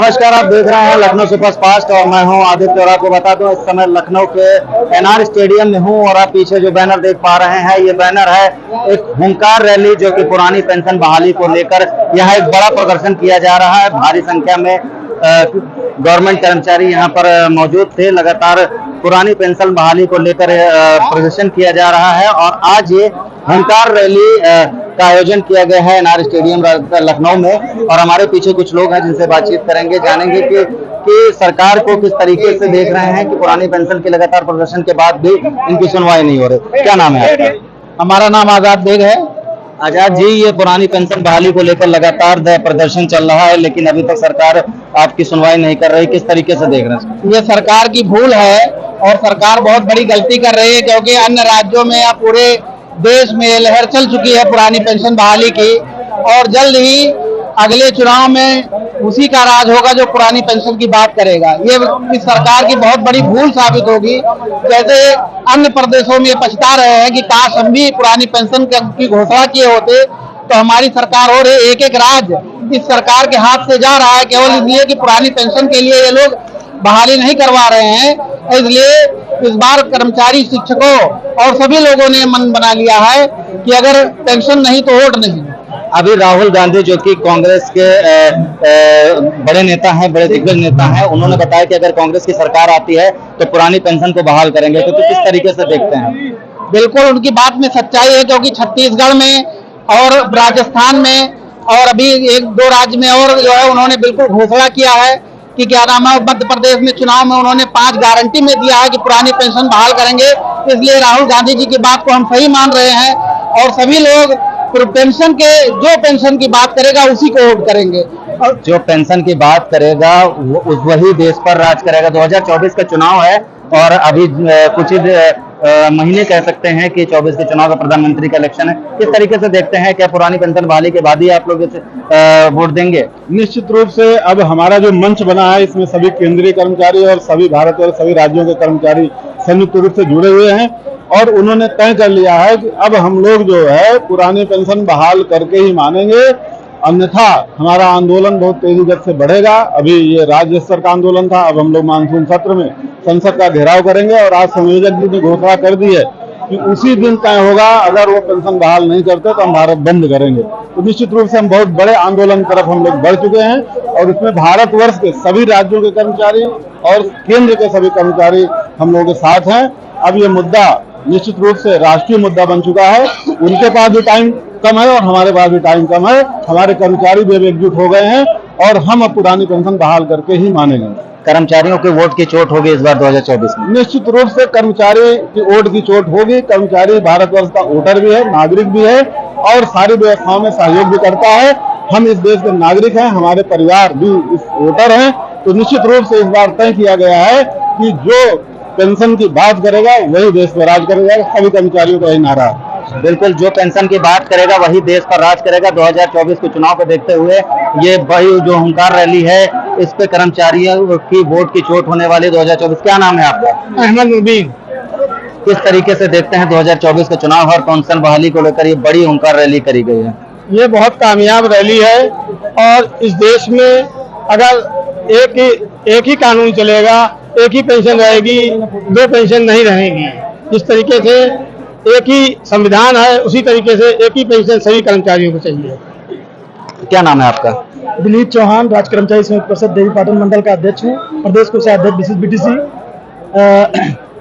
नमस्कार, आप देख रहे हैं लखनऊ सुपरफास्ट और मैं हूं आदित्य। और आपको बता दूं, इस समय लखनऊ के एनआर स्टेडियम में हूं और आप पीछे जो बैनर देख पा रहे हैं, ये बैनर है एक हुंकार रैली, जो कि पुरानी पेंशन बहाली को लेकर यहां एक बड़ा प्रदर्शन किया जा रहा है। भारी संख्या में गवर्नमेंट कर्मचारी यहां पर मौजूद थे। लगातार पुरानी पेंशन बहाली को लेकर प्रदर्शन किया जा रहा है और आज ये हुंकार रैली का आयोजन किया गया है एनआर स्टेडियम लखनऊ में। और हमारे पीछे कुछ लोग हैं जिनसे बातचीत करेंगे, जानेंगे कि सरकार को किस तरीके से देख रहे हैं कि पुरानी पेंशन के लगातार प्रदर्शन के बाद भी इनकी सुनवाई नहीं हो रही। क्या नाम है आपका? हमारा नाम आजाद बेग है। आजाद जी, ये पुरानी पेंशन बहाली को लेकर लगातार प्रदर्शन चल रहा है, लेकिन अभी तक सरकार आपकी सुनवाई नहीं कर रही, किस तरीके से देख रहे हैं? ये सरकार की भूल है और सरकार बहुत बड़ी गलती कर रही है, क्योंकि अन्य राज्यों में या पूरे देश में लहर चल चुकी है पुरानी पेंशन बहाली की। और जल्द ही अगले चुनाव में उसी का राज होगा जो पुरानी पेंशन की बात करेगा। ये इस सरकार की बहुत बड़ी भूल साबित होगी। जैसे अन्य प्रदेशों में पछता रहे हैं कि काश हम भी पुरानी पेंशन की घोषणा किए होते, तो हमारी सरकार और एक एक राज्य इस सरकार के हाथ से जा रहा है, केवल इसलिए कि पुरानी पेंशन के लिए ये लोग बहाली नहीं करवा रहे हैं। इसलिए इस बार कर्मचारी, शिक्षकों और सभी लोगों ने मन बना लिया है कि अगर पेंशन नहीं तो वोट नहीं। अभी राहुल गांधी, जो कि कांग्रेस के बड़े नेता हैं, बड़े दिग्गज नेता हैं, उन्होंने बताया कि अगर कांग्रेस की सरकार आती है तो पुरानी पेंशन को बहाल करेंगे। तो किस तरीके से देखते हैं? बिल्कुल उनकी बात में सच्चाई है, क्योंकि छत्तीसगढ़ में और राजस्थान में और अभी एक दो राज्य में और जो है उन्होंने बिल्कुल घोषणा किया है कि क्या नाम है, मध्य प्रदेश में चुनाव में उन्होंने 5 गारंटी में दिया है कि पुरानी पेंशन बहाल करेंगे। इसलिए राहुल गांधी जी की बात को हम सही मान रहे हैं और सभी लोग पेंशन के, जो पेंशन की बात करेगा उसी को वोट करेंगे। और जो पेंशन की बात करेगा वही देश पर राज करेगा। 2024 का चुनाव है और अभी कुछ ही महीने कह सकते हैं कि 24 के चुनाव का प्रधानमंत्री का इलेक्शन है। किस तरीके से देखते हैं, क्या पुरानी पेंशन बहाली के बाद ही आप लोग वोट देंगे? निश्चित रूप से अब हमारा जो मंच बना है, इसमें सभी केंद्रीय कर्मचारी और सभी भारत और सभी राज्यों के कर्मचारी संयुक्त रूप से जुड़े हुए हैं और उन्होंने तय कर लिया है कि अब हम लोग जो है पुरानी पेंशन बहाल करके ही मानेंगे, अन्यथा हमारा आंदोलन बहुत तेजी गति से बढ़ेगा। अभी ये राज्य स्तर का आंदोलन था, अब हम लोग मानसून सत्र में संसद का घेराव करेंगे और आज संयोजक जी ने घोषणा कर दी है कि उसी दिन तय होगा, अगर वो पेंशन बहाल नहीं करते तो हम भारत बंद करेंगे। तो निश्चित रूप से हम बहुत बड़े आंदोलन की तरफ हम लोग बढ़ चुके हैं और इसमें भारतवर्ष के सभी राज्यों के कर्मचारी और केंद्र के सभी कर्मचारी हम लोगों के साथ हैं। अब ये मुद्दा निश्चित रूप से राष्ट्रीय मुद्दा बन चुका है। उनके पास भी टाइम कम है और हमारे पास भी टाइम कम है। हमारे कर्मचारी भी एकजुट हो गए हैं और हम अब पुरानी पेंशन बहाल करके ही मानेंगे। कर्मचारियों के वोट की चोट होगी इस बार 2024 में? निश्चित रूप से कर्मचारी की वोट की चोट होगी। कर्मचारी भारतवर्ष का वोटर भी है, नागरिक भी है और सारी व्यवस्थाओं में सहयोग भी करता है। हम इस देश के नागरिक हैं, हमारे परिवार भी इस वोटर हैं। तो निश्चित रूप से इस बार तय किया गया है कि जो पेंशन की बात करेगा वही देश पर राज करेगा। सभी कर्मचारियों का यही नारा है। बिल्कुल, जो पेंशन की बात करेगा वही देश पर राज करेगा। 2024 के चुनाव को देखते हुए ये बड़ी जो हुंकार रैली है, इस पे कर्मचारियों की वोट की चोट होने वाली 2024। क्या नाम है आपका? अहमद मुबीन। किस तरीके से देखते हैं 2024 के चुनाव और पेंशन बहाली को लेकर ये बड़ी हुंकार रैली करी गई है? ये बहुत कामयाब रैली है और इस देश में अगर एक ही कानून चलेगा, एक ही पेंशन रहेगी, 2 पेंशन नहीं रहेगी। जिस तरीके से एक ही संविधान है, उसी तरीके से एक ही पेंशन सभी कर्मचारियों को चाहिए। क्या नाम है आपका? दिलीप चौहान, राज्य कर्मचारी संयुक्त परिषद देवी पाटन मंडल का अध्यक्ष हूँ, प्रदेश कोषाध्यक्ष BCBTC।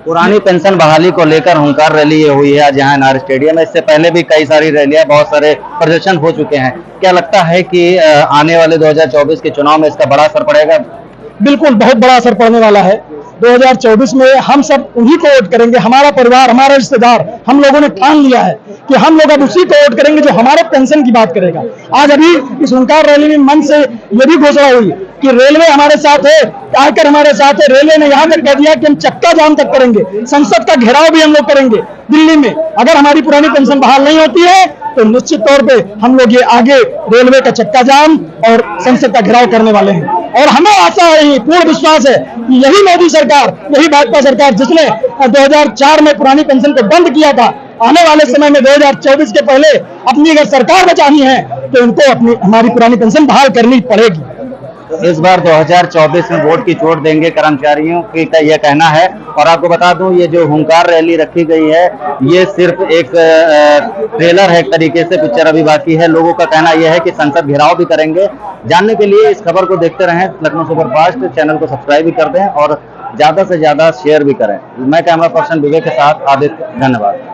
पुरानी पेंशन बहाली को लेकर हुंकार रैली ये हुई है आज यहाँ एनआर स्टेडियम में। इससे पहले भी कई सारी रैलियां, बहुत सारे प्रदर्शन हो चुके हैं। क्या लगता है कि आने वाले 2024 के चुनाव में इसका बड़ा असर पड़ेगा? बिल्कुल, बहुत बड़ा असर पड़ने वाला है। 2024 में हम सब उन्हीं को वोट करेंगे। हमारा परिवार, हमारा रिश्तेदार, हम लोगों ने ठान लिया है कि हम लोग अब उसी को वोट करेंगे जो हमारे पेंशन की बात करेगा। आज अभी इस हुंकार रैली में मन से ये भी घोषणा हुई कि रेलवे हमारे साथ है, आकर हमारे साथ है। रेलवे ने यहाँ तक कह दिया कि हम चक्का जाम तक करेंगे, संसद का घेराव भी हम लोग करेंगे दिल्ली में। अगर हमारी पुरानी पेंशन बहाल नहीं होती है तो निश्चित तौर पे हम लोग ये आगे रेलवे का चक्का जाम और संसद का घेराव करने वाले हैं। और हमें आशा है, पूर्ण विश्वास है कि यही मोदी सरकार, यही भाजपा सरकार जिसने 2004 में पुरानी पेंशन को बंद किया था, आने वाले समय में 2024 के पहले अपनी अगर सरकार बचानी है तो उनको अपनी हमारी पुरानी पेंशन बहाल करनी पड़ेगी। इस बार 2024 में वोट की चोट देंगे कर्मचारियों की का यह कहना है। और आपको बता दूं, ये जो हुंकार रैली रखी गई है, ये सिर्फ एक ट्रेलर है एक तरीके से, पिक्चर अभी बाकी है। लोगों का कहना यह है कि संसद घेराव भी करेंगे। जानने के लिए इस खबर को देखते रहें लखनऊ सुपरफास्ट, चैनल को सब्सक्राइब भी कर दें और ज्यादा से ज्यादा शेयर भी करें। मैं कैमरा पर्सन विवेक के साथ आदित्य, धन्यवाद।